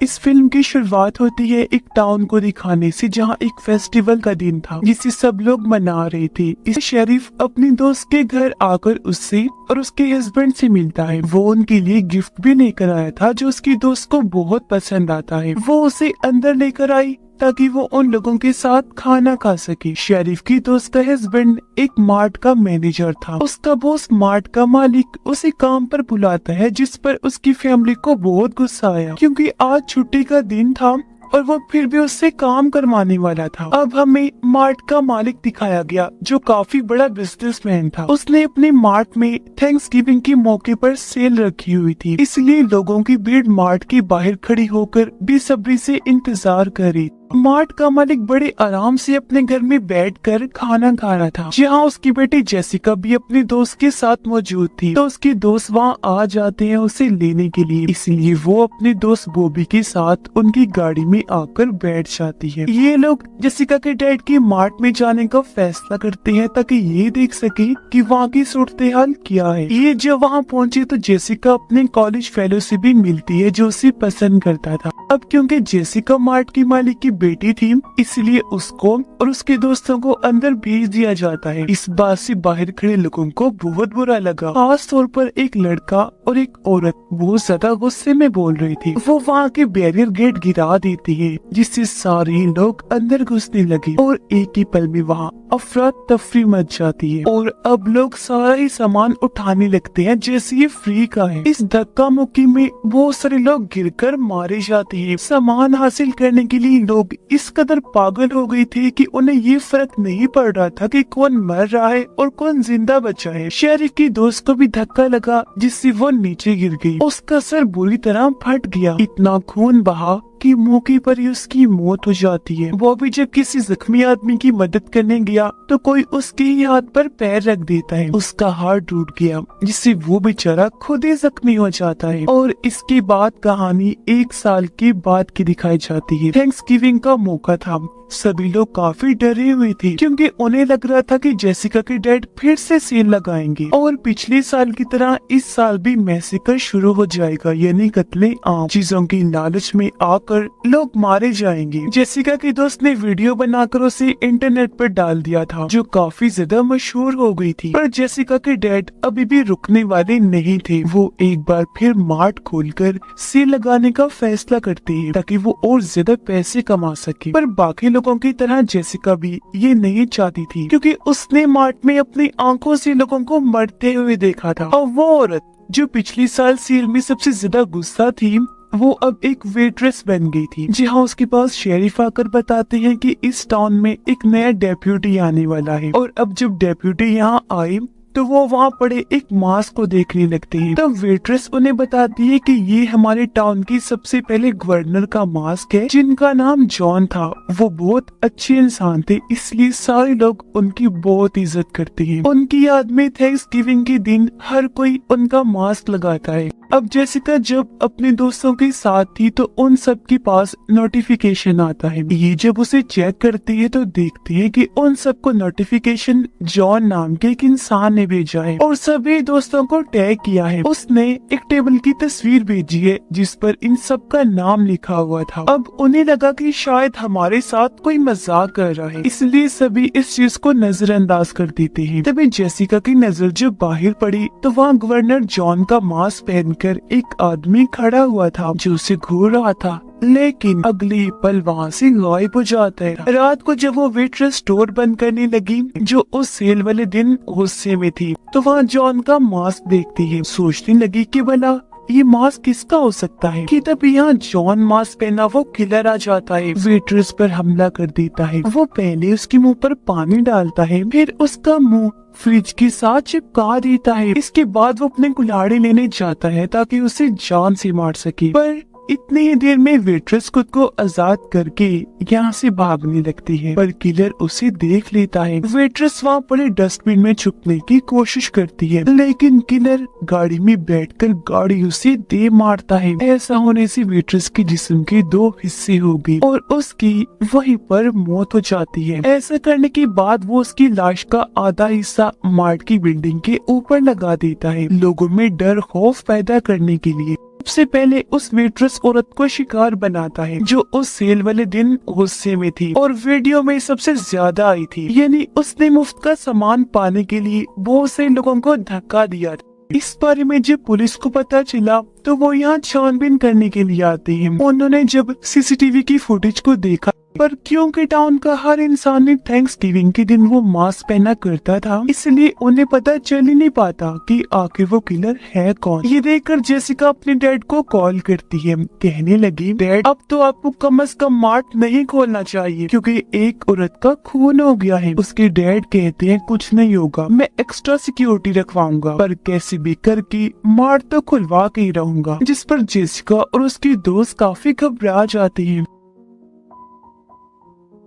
इस फिल्म की शुरुआत होती है एक टाउन को दिखाने से, जहाँ एक फेस्टिवल का दिन था जिसे सब लोग मना रहे थे। इस शेरिफ अपनी दोस्त के घर आकर उससे और उसके हस्बैंड से मिलता है। वो उनके लिए गिफ्ट भी लेकर आया था जो उसकी दोस्त को बहुत पसंद आता है। वो उसे अंदर लेकर आई ताकि वो उन लोगों के साथ खाना खा सके। शेरिफ की दोस्त का हस्बैंड एक मार्ट का मैनेजर था। उसका बॉस मार्ट का मालिक उसे काम पर बुलाता है, जिस पर उसकी फैमिली को बहुत गुस्सा आया क्योंकि आज छुट्टी का दिन था और वो फिर भी उससे काम करवाने वाला था। अब हमें मार्ट का मालिक दिखाया गया जो काफी बड़ा बिजनेसमैन था। उसने अपने मार्ट में थैंक्सगिविंग के मौके पर सेल रखी हुई थी, इसलिए लोगों की भीड़ मार्ट के बाहर खड़ी होकर बेसब्री से इंतजार कर रही। मार्ट का मालिक बड़े आराम से अपने घर में बैठकर खाना खा रहा था, जहाँ उसकी बेटी जेसिका भी अपने दोस्त के साथ मौजूद थी। तो उसके दोस्त वहाँ आ जाते हैं उसे लेने के लिए, इसलिए वो अपने दोस्त बॉबी के साथ उनकी गाड़ी में आकर बैठ जाती है। ये लोग जेसिका के डैड के मार्ट में जाने का फैसला करते हैं ताकि ये देख सके कि वहाँ की सूरत हाल क्या है। ये जब वहाँ पहुँचे तो जेसिका अपने कॉलेज फेलो से भी मिलती है जो उसे पसंद करता था। अब क्योंकि जेसिका मार्ट की मालिक की बेटी थी, इसलिए उसको और उसके दोस्तों को अंदर भेज दिया जाता है। इस बात से बाहर खड़े लोगों को बहुत बुरा लगा, खास तौर पर एक लड़का और एक औरत बहुत ज्यादा गुस्से में बोल रही थी। वो वहाँ के बैरियर गेट गिरा देती है, जिससे सारे लोग अंदर घुसने लगे और एक ही पल में वहाँ अफरा तफरी मच जाती है और अब लोग सारा ही सामान उठाने लगते हैं जैसे ये फ्री का है। इस धक्का मुक्की में बहुत सारे लोग गिरकर मारे जाते हैं। सामान हासिल करने के लिए लोग इस कदर पागल हो गए थे कि उन्हें ये फर्क नहीं पड़ रहा था कि कौन मर रहा है और कौन जिंदा बचा है। शेरिफ की दोस्त को भी धक्का लगा जिससे वो नीचे गिर गई। उसका सर बुरी तरह फट गया, इतना खून बहा कि मौके पर ही उसकी मौत हो जाती है। वो भी जब किसी जख्मी आदमी की मदद करने गया तो कोई उसके ही हाथ पर पैर रख देता है। उसका हाथ टूट गया जिससे वो बेचारा खुद ही जख्मी हो जाता है। और इसके बाद कहानी 1 साल के बाद की दिखाई जाती है। थैंक्सगिविंग का मौका था, सभी लोग काफी डरे हुए थे क्योंकि उन्हें लग रहा था कि जेसिका के डैड फिर से सेल लगाएंगे और पिछले साल की तरह इस साल भी मैसेकर शुरू हो जाएगा, यानी कत्ले आम। चीजों की लालच में आकर लोग मारे जाएंगे। जेसिका के दोस्त ने वीडियो बनाकर उसे इंटरनेट पर डाल दिया था जो काफी ज्यादा मशहूर हो गई थी। पर जेसिका के डैड अभी भी रुकने वाले नहीं थे। वो एक बार फिर मार्ट खोलकर सेल लगाने का फैसला करते हैं ताकि वो और ज्यादा पैसे कमा सके। पर बाकी लोगों की तरह जेसिका भी ये नहीं चाहती थी क्योंकि उसने मार्ट में अपनी आंखों से लोगों को मरते हुए देखा था। और वो औरत जो पिछले साल सेल में सबसे ज्यादा गुस्सा थी, वो अब एक वेट्रेस बन गई थी। जहाँ उसके पास शेरिफ आकर बताते हैं कि इस टाउन में एक नया डेप्यूटी आने वाला है। और अब जब डेप्यूटी यहाँ आए तो वो वहाँ पड़े एक मास्क को देखने लगते हैं। तब वेट्रेस उन्हें बताती है कि ये हमारे टाउन की सबसे पहले गवर्नर का मास्क है जिनका नाम जॉन था। वो बहुत अच्छे इंसान थे, इसलिए सारे लोग उनकी बहुत इज्जत करते हैं। उनकी याद में थैंक्सगिविंग के दिन हर कोई उनका मास्क लगाता है। अब जेसिका जब अपने दोस्तों के साथ थी तो उन सब के पास नोटिफिकेशन आता है। ये जब उसे चेक करती है तो देखती है कि उन सबको नोटिफिकेशन जॉन नाम के एक इंसान ने भेजा है और सभी दोस्तों को टैग किया है। उसने एक टेबल की तस्वीर भेजी है जिस पर इन सब का नाम लिखा हुआ था। अब उन्हें लगा कि शायद हमारे साथ कोई मजाक कर रहा है, इसलिए सभी इस चीज को नजरअंदाज कर देते हैं। तभी जेसिका की नजर जब बाहर पड़ी तो वहाँ गवर्नर जॉन का मास्क पहनकर एक आदमी खड़ा हुआ था जो उसे घूर रहा था, लेकिन अगले पल वहाँ से गायब हो जाता है। रात को जब वो वेट्रेस स्टोर बंद करने लगी जो उस सेल वाले दिन गुस्से में थी, तो वहाँ जॉन का मास्क देखती है। सोचने लगी कि भला ये मास्क किसका हो सकता है कि तब यहाँ जॉन मास्क पहना वो किलर आ जाता है, वेट्रेस पर हमला कर देता है। वो पहले उसके मुंह पर पानी डालता है, फिर उसका मुंह फ्रिज के साथ चिपका देता है। इसके बाद वो अपने कुल्हाड़ी लेने जाता है ताकि उसे जान से मार सके, पर इतनी ही देर में वेट्रेस खुद को आजाद करके यहाँ से भागने लगती है, पर किलर उसे देख लेता है। वेट्रेस वहाँ पड़े डस्टबिन में छुपने की कोशिश करती है, लेकिन किलर गाड़ी में बैठकर गाड़ी उसे दे मारता है। ऐसा होने से वेट्रेस के जिस्म के 2 हिस्से हो गए और उसकी वहीं पर मौत हो जाती है। ऐसा करने के बाद वो उसकी लाश का आधा हिस्सा मार्ट की बिल्डिंग के ऊपर लगा देता है, लोगों में डर खौफ पैदा करने के लिए। सबसे पहले उस वेट्रेस औरत को शिकार बनाता है जो उस सेल वाले दिन गुस्से में थी और वीडियो में सबसे ज्यादा आई थी। यानी उसने मुफ्त का सामान पाने के लिए बहुत से लोगों को धक्का दिया। इस बारे में जब पुलिस को पता चला तो वो यहाँ छानबीन करने के लिए आते हैं। उन्होंने जब सीसीटीवी की फुटेज को देखा, पर क्योंकि टाउन का हर इंसान ने थैंक्सगिविंग के दिन वो मास्क पहना करता था, इसलिए उन्हें पता चल ही नहीं पाता कि आखिर वो किलर है कौन। ये देखकर जेसिका अपने डैड को कॉल करती है, कहने लगी, डैड अब तो आपको कम से कम मार्ट नहीं खोलना चाहिए क्योंकि एक औरत का खून हो गया है। उसके डैड कहते हैं कुछ नहीं होगा, मैं एक्स्ट्रा सिक्योरिटी रखवाऊंगा, पर कैसे भी करके मार्ट तो खुलवा के ही रहूंगा। जिस पर जेसिका और उसकी दोस्त काफी घबरा जाती है।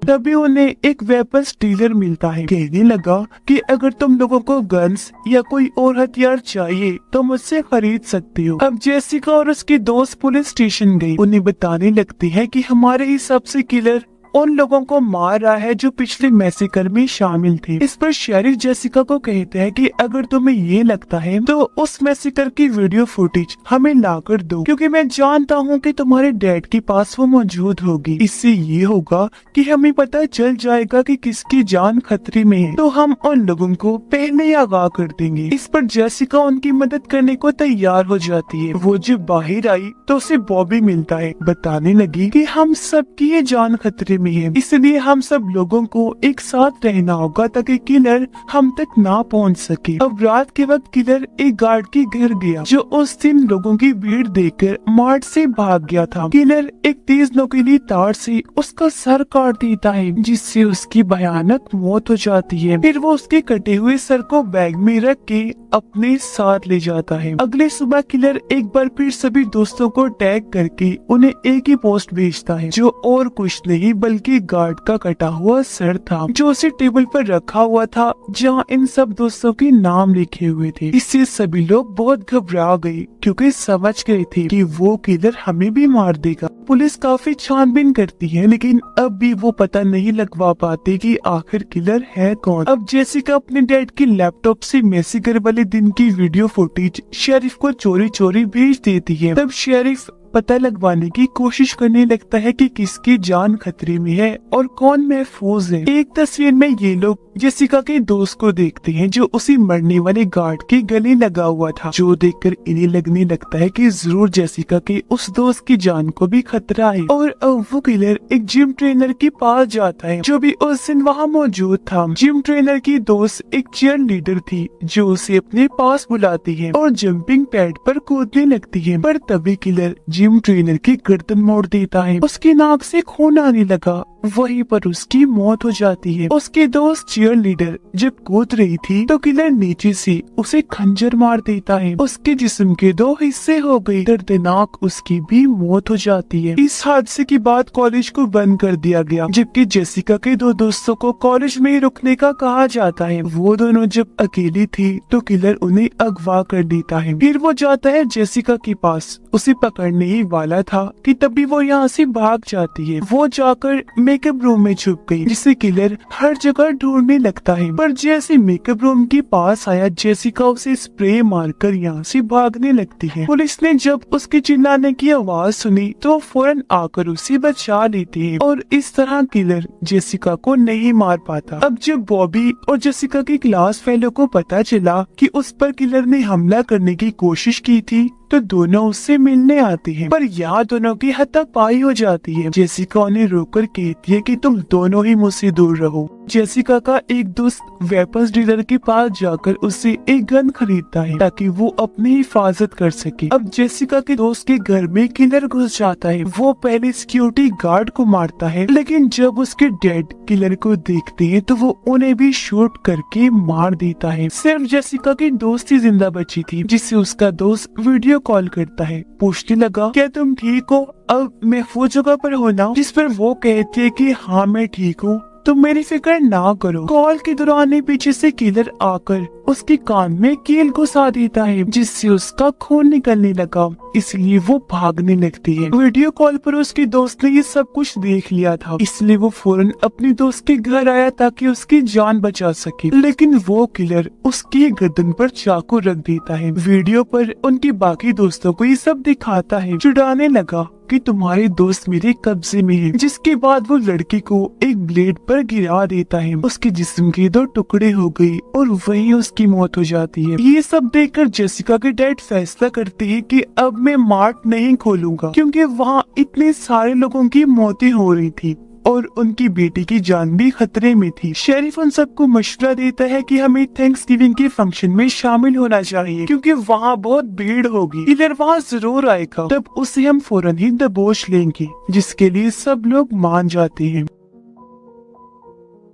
तभी उन्हें एक वेपन्स डीलर मिलता है, कहने लगा कि अगर तुम लोगों को गन्स या कोई और हथियार चाहिए तो मुझसे खरीद सकते हो। अब जेसिका और उसकी दोस्त पुलिस स्टेशन गई। उन्हें बताने लगती है कि हमारे हिसाब से किलर उन लोगों को मार रहा है जो पिछले मैसेकर में शामिल थे। इस पर शेरिफ जेसिका को कहते हैं कि अगर तुम्हें ये लगता है तो उस मैसेकर की वीडियो फुटेज हमें लाकर दो, क्योंकि मैं जानता हूँ कि तुम्हारे डैड के पास वो मौजूद होगी। इससे ये होगा कि हमें पता चल जाएगा कि किसकी जान खतरे में है, तो हम उन लोगों को पहले ही आगाह कर देंगे। इस पर जेसिका उनकी मदद करने को तैयार हो जाती है। वो जब बाहर आई तो उसे बॉबी मिलता है, बताने लगी कि हम सबकी ये जान खतरे में है, इसलिए हम सब लोगों को एक साथ रहना होगा ताकि किलर हम तक ना पहुंच सके। अब रात के वक्त किलर एक गार्ड के घर गया जो उस दिन लोगों की भीड़ देखकर मार्ट से भाग गया था। किलर एक तेज नोकीली तार से उसका सर काट देता है, जिससे उसकी भयानक मौत हो जाती है। फिर वो उसके कटे हुए सर को बैग में रख के अपने साथ ले जाता है। अगले सुबह किलर एक बार फिर सभी दोस्तों को टैग करके उन्हें एक ही पोस्ट भेजता है, जो और कुछ नहीं बल्कि गार्ड का कटा हुआ सर था, जो उसे टेबल पर रखा हुआ था जहां इन सब दोस्तों के नाम लिखे हुए थे। इससे सभी लोग बहुत घबरा गए क्योंकि समझ गए थे कि वो किलर हमें भी मार देगा। पुलिस काफी छानबीन करती है, लेकिन अब भी वो पता नहीं लगवा पाते कि आखिर किलर है कौन। अब जेसिका अपने डैड के लैपटॉप से मैसेकर वाले दिन की वीडियो फुटेज शेरिफ को चोरी चोरी भेज देती है। तब शेरिफ पता लगवाने की कोशिश करने लगता है कि किसकी जान खतरे में है और कौन महफूज है। एक तस्वीर में ये लोग जेसिका के दोस्त को देखते हैं जो उसी मरने वाले गार्ड के गले लगा हुआ था, जो देखकर इन्हें लगने लगता है कि जरूर जेसिका के उस दोस्त की जान को भी खतरा है। और अब वो किलर एक जिम ट्रेनर के पास जाता है जो भी उस दिन वहाँ मौजूद था। जिम ट्रेनर की दोस्त एक चीयर लीडर थी जो उसे अपने पास बुलाती है और जंपिंग पैड पर कूदने लगती है, पर तभी किलर जिम ट्रेनर की गर्दन मोड़ देता है। उसकी नाक से खून आने लगा, वहीं पर उसकी मौत हो जाती है। उसके दोस्त चीयर लीडर जब कूद रही थी तो किलर नीचे से उसे खंजर मार देता है। उसके जिस्म के 2 हिस्से हो गए। दर्दनाक उसकी भी मौत हो जाती है। इस हादसे के बाद कॉलेज को बंद कर दिया गया, जबकि जेसिका के 2 दोस्तों को कॉलेज में ही रुकने का कहा जाता है। वो दोनों जब अकेली थी तो किलर उन्हें अगवा कर देता है। फिर वो जाता है जेसिका के पास, उसे पकड़ने ही वाला था कि तभी वो यहाँ से भाग जाती है। वो जाकर मेकअप रूम में छुप गई, जिसे किलर हर जगह ढूंढने लगता है। पर जैसे मेकअप रूम के पास आया, जेसिका उसे स्प्रे मारकर यहाँ से भागने लगती है। पुलिस ने जब उसके चिल्लाने की आवाज सुनी तो फौरन आकर उसे बचा लेती है और इस तरह किलर जेसिका को नहीं मार पाता। अब जब बॉबी और जेसिका के क्लास फेलो को पता चला कि उस पर किलर ने हमला करने की कोशिश की थी तो दोनों उससे मिलने आते हैं, पर यहाँ दोनों की हाथापाई हो जाती है। जेसिका उन्हें रोककर कहती है कि तुम दोनों ही मुझसे दूर रहो। जेसिका का एक दोस्त वेपन्स डीलर के पास जाकर उससे एक गन खरीदता है ताकि वो अपनी हिफाजत कर सके। अब जेसिका के दोस्त के घर में किलर घुस जाता है। वो पहले सिक्योरिटी गार्ड को मारता है, लेकिन जब उसके डैड किलर को देखते हैं तो वो उन्हें भी शूट करके मार देता है। सिर्फ जेसिका की दोस्त ही जिंदा बची थी, जिससे उसका दोस्त वीडियो कॉल करता है, पूछने लगा क्या तुम ठीक हो, अब महफूज जगह पर हो ना। जिस पर वो कहती है कि हाँ मैं ठीक हूँ, तुम मेरी फिक्र ना करो। कॉल के दौरान ही पीछे से किलर आकर उसके कान में कील घुसा देता है, जिससे उसका खून निकलने लगा, इसलिए वो भागने लगती है। वीडियो कॉल पर उसके दोस्त ने ये सब कुछ देख लिया था, इसलिए वो फौरन अपने दोस्त के घर आया ताकि उसकी जान बचा सके, लेकिन वो किलर उसकी गर्दन पर चाकू रख देता है। वीडियो पर उनके बाकी दोस्तों को ये सब दिखाता है, चिढ़ाने लगा कि तुम्हारे दोस्त मेरे कब्जे में है, जिसके बाद वो लड़की को एक ब्लेड पर गिरा देता है। उसके जिस्म के 2 टुकड़े हो गए और वहीं उसकी मौत हो जाती है। ये सब देखकर जेसिका के डैड फैसला करते हैं कि अब मैं मार्ट नहीं खोलूंगा, क्योंकि वहाँ इतने सारे लोगों की मौतें हो रही थी और उनकी बेटी की जान भी खतरे में थी। शेरिफ उन सबको मशवरा देता है कि हमें थैंक्सगिविंग के फंक्शन में शामिल होना चाहिए, क्योंकि वहाँ बहुत भीड़ होगी। किलर वहाँ जरूर आएगा, तब उसे हम फौरन ही दबोच लेंगे, जिसके लिए सब लोग मान जाते हैं।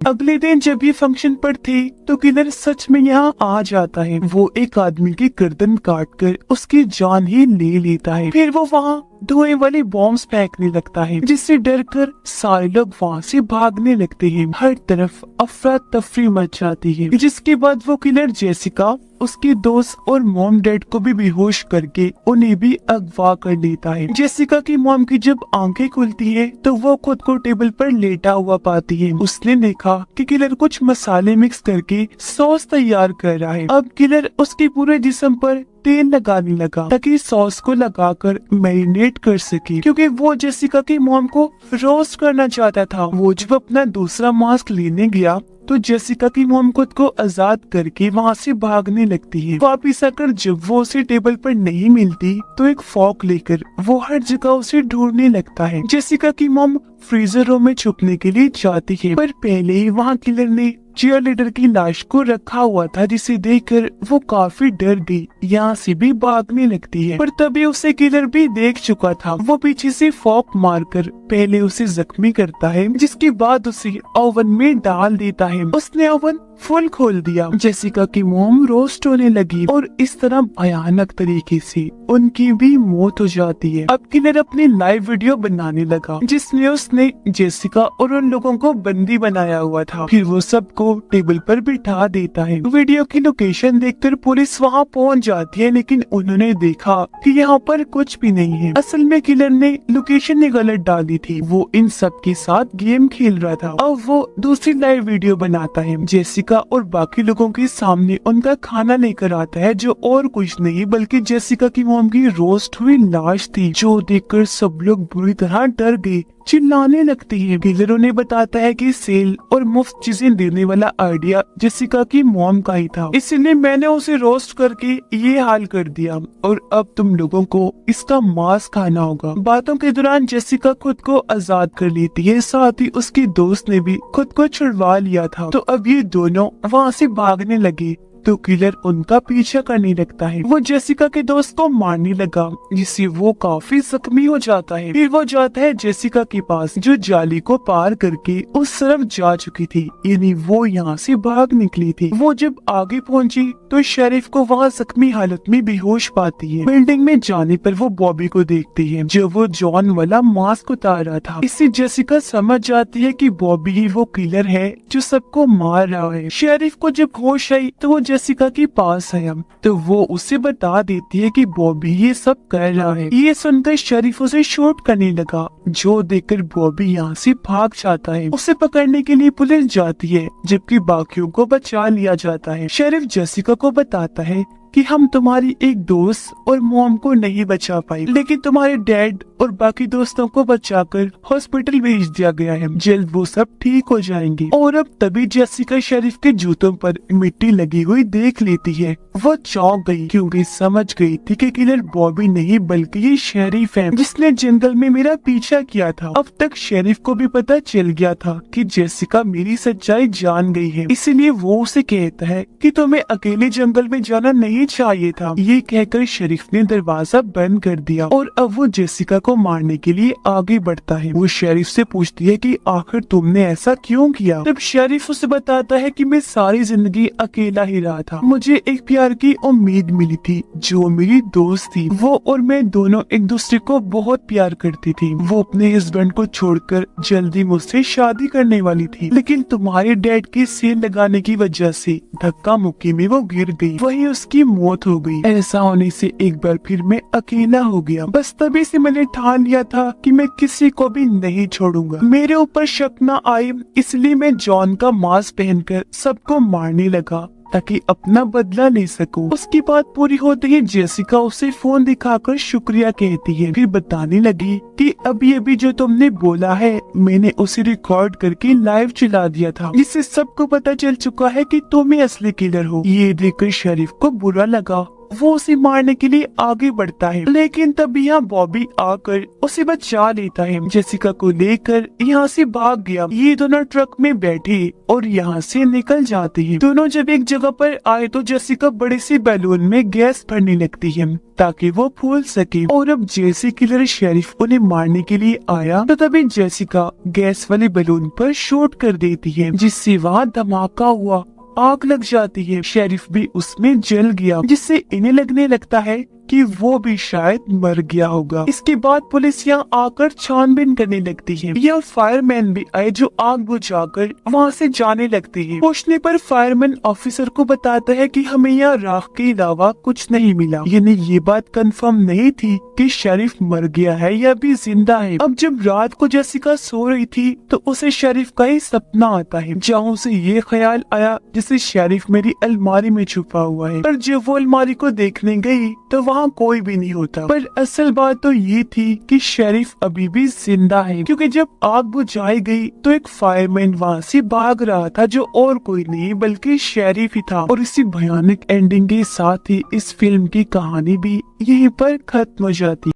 अगले दिन जब ये फंक्शन पर थे तो किलर सच में यहाँ आ जाता है। वो एक आदमी की गर्दन काटकर उसकी जान ही ले लेता है। फिर वो वहाँ धुएं वाले बॉम्ब्स फेंकने लगता है, जिससे डरकर सारे लोग वहाँ से भागने लगते हैं। हर तरफ अफरा तफरी मच जाती है, जिसके बाद वो किलर जेसिका, उसके दोस्त और मॉम डैड को भी बेहोश करके उन्हें भी अगवा कर लेता है। जेसिका की मॉम की जब आंखें खुलती है तो वो खुद को टेबल पर लेटा हुआ पाती है। उसने देखा कि किलर कुछ मसाले मिक्स करके सॉस तैयार कर रहा है। अब किलर उसके पूरे जिस्म पर तेल लगाने लगा ताकि सॉस को लगाकर मैरिनेट कर सके, क्योंकि वो जेसिका की मॉम को रोस्ट करना चाहता था। वो जब अपना दूसरा मास्क लेने गया तो जेसिका की मॉम खुद को आजाद करके वहाँ से भागने लगती है। वापिस आकर जब वो उसे टेबल पर नहीं मिलती तो एक फॉक लेकर वो हर जगह उसे ढूंढने लगता है। जेसिका की मॉम फ्रीजर रूम में छुपने के लिए जाती है, पर पहले ही वहाँ किलर ने चीयरलीडर की लाश को रखा हुआ था, जिसे देखकर वो काफी डर गई, यहाँ से भी भागने लगती है। पर तभी उसे किलर भी देख चुका था। वो पीछे से फॉक मारकर पहले उसे जख्मी करता है, जिसके बाद उसे ओवन में डाल देता है। उसने ओवन फुल खोल दिया। जेसिका की मॉम रोस्ट होने लगी और इस तरह भयानक तरीके से उनकी भी मौत हो जाती है। अब किलर अपनी लाइव वीडियो बनाने लगा, जिसमें उसने जेसिका और उन लोगों को बंदी बनाया हुआ था। फिर वो सबको टेबल पर बिठा देता है। वीडियो की लोकेशन देखकर पुलिस वहाँ पहुँच जाती है, लेकिन उन्होंने देखा कि यहाँ पर कुछ भी नहीं है। असल में किलर ने लोकेशन गलत डाली थी। वो इन सब के साथ गेम खेल रहा था। अब वो दूसरी लाइव वीडियो बनाता है। जेसिका और बाकी लोगों के सामने उनका खाना लेकर आता है, जो और कुछ नहीं बल्कि जेसिका की मॉम की रोस्ट हुई लाश थी, जो देखकर सब लोग बुरी तरह डर गए, चिल्लाने लगती है। किलर उन्हें बताता है कि सेल और मुफ्त चीजें देने वाला आइडिया जेसिका की मॉम का ही था, इसलिए मैंने उसे रोस्ट करके ये हाल कर दिया और अब तुम लोगों को इसका मांस खाना होगा। बातों के दौरान जेसिका खुद को आजाद कर लेती है, साथ ही उसके दोस्त ने भी खुद को छुड़वा लिया था। तो अब ये दोनों वहाँ से भागने लगे तो किलर उनका पीछा करने लगता है। वो जेसिका के दोस्त को मारने लगा, जिससे वो काफी जख्मी हो जाता है। फिर वो जाता है जेसिका के पास, जो जाली को पार करके उस तरफ जा चुकी थी, यानी वो यहाँ से भाग निकली थी। वो जब आगे पहुँची तो शेरिफ को वहाँ जख्मी हालत में बेहोश पाती है। बिल्डिंग में जाने पर वो बॉबी को देखती है, जो वो जॉन वाला मास्क उतार रहा था। इससे जेसिका समझ जाती है कि बॉबी ही वो किलर है जो सबको मार रहा है। शेरिफ को जब होश आई तो वो जेसिका के पास आया, तो वो उसे बता देती है कि बॉबी ये सब कर रहा है। ये सुनकर शेरिफ उसे शूट करने लगा, जो देखकर बॉबी यहाँ से भाग जाता है। उसे पकड़ने के लिए पुलिस जाती है, जबकि बाकियों को बचा लिया जाता है। शेरिफ जेसिका को बताता है कि हम तुम्हारी एक दोस्त और मॉम को नहीं बचा पाए, लेकिन तुम्हारे डैड और बाकी दोस्तों को बचाकर हॉस्पिटल भेज दिया गया है। जल्द वो सब ठीक हो जाएंगे। और अब तभी जेसिका शेरिफ के जूतों पर मिट्टी लगी हुई देख लेती है। वो चौंक गई, क्योंकि समझ गई थी कि किलर बॉबी नहीं बल्कि ये शेरिफ है, जिसने जंगल में मेरा पीछा किया था। अब तक शेरिफ को भी पता चल गया था कि जेसिका मेरी सच्चाई जान गई है, इसलिए वो उसे कहता है कि तुम्हें अकेले जंगल में जाना नहीं ही चाहिए था। ये कहकर शेरिफ ने दरवाजा बंद कर दिया और अब वो जेसिका को मारने के लिए आगे बढ़ता है। वो शेरिफ से पूछती है कि आखिर तुमने ऐसा क्यों किया। तब शेरिफ उसे बताता है कि मैं सारी जिंदगी अकेला ही रहा था। मुझे एक प्यार की उम्मीद मिली थी जो मेरी दोस्त थी। वो और मैं दोनों एक दूसरे को बहुत प्यार करती थी। वो अपने हस्बैंड को छोड़कर जल्दी मुझसे शादी करने वाली थी, लेकिन तुम्हारे डैड के सेल लगाने की वजह से धक्का मुक्की में वो गिर गई, वही उसकी मौत हो गई। ऐसा होने से एक बार फिर मैं अकेला हो गया। बस तभी से मैंने ठान लिया था कि मैं किसी को भी नहीं छोड़ूंगा। मेरे ऊपर शक न आए इसलिए मैं जॉन का मास्क पहनकर सबको मारने लगा ताकि अपना बदला ले सकूं। उसकी बात पूरी होते ही जेसिका उसे फोन दिखाकर शुक्रिया कहती है। फिर बताने लगी कि अभी जो तुमने बोला है मैंने उसे रिकॉर्ड करके लाइव चला दिया था, जिससे सबको पता चल चुका है कि तुम ही असली किलर हो। ये देखकर शरीफ को बुरा लगा। वो उसे मारने के लिए आगे बढ़ता है, लेकिन तब यहाँ बॉबी आकर उसे बचा लेता है। जेसिका को लेकर यहाँ से भाग गया। ये दोनों ट्रक में बैठे और यहाँ से निकल जाते हैं। दोनों जब एक जगह पर आए तो जेसिका बड़े से बैलून में गैस भरने लगती है ताकि वो फूल सके। और अब जैसे किलर शेरिफ उन्हें मारने के लिए आया तो तभी जेसिका गैस वाले बैलून पर शूट कर देती है, जिससे वहाँ धमाका हुआ, आग लग जाती है। शेरिफ भी उसमें जल गया, जिससे इन्हें लगने लगता है कि वो भी शायद मर गया होगा। इसके बाद पुलिस यहाँ आकर छानबीन करने लगती है। यहाँ फायरमैन भी आए जो आग बुझाकर वहाँ से जाने लगते हैं। पूछने पर फायरमैन ऑफिसर को बताता है कि हमें यहाँ राख के अलावा कुछ नहीं मिला। यानी ये बात कंफर्म नहीं थी कि शेरिफ मर गया है या भी जिंदा है। अब जब रात को जेसिका सो रही थी तो उसे शेरिफ का ही सपना आता है, जहाँ उसे ये ख्याल आया जैसे शेरिफ मेरी अलमारी में छुपा हुआ है। पर जब वो अलमारी को देखने गई तो वहाँ कोई भी नहीं होता। पर असल बात तो ये थी कि शेरिफ अभी भी जिंदा है, क्योंकि जब आग बुझाई गई तो एक फायरमैन वहाँ से भाग रहा था जो और कोई नहीं बल्कि शेरिफ ही था। और इसी भयानक एंडिंग के साथ ही इस फिल्म की कहानी भी यहीं पर खत्म हो जाती।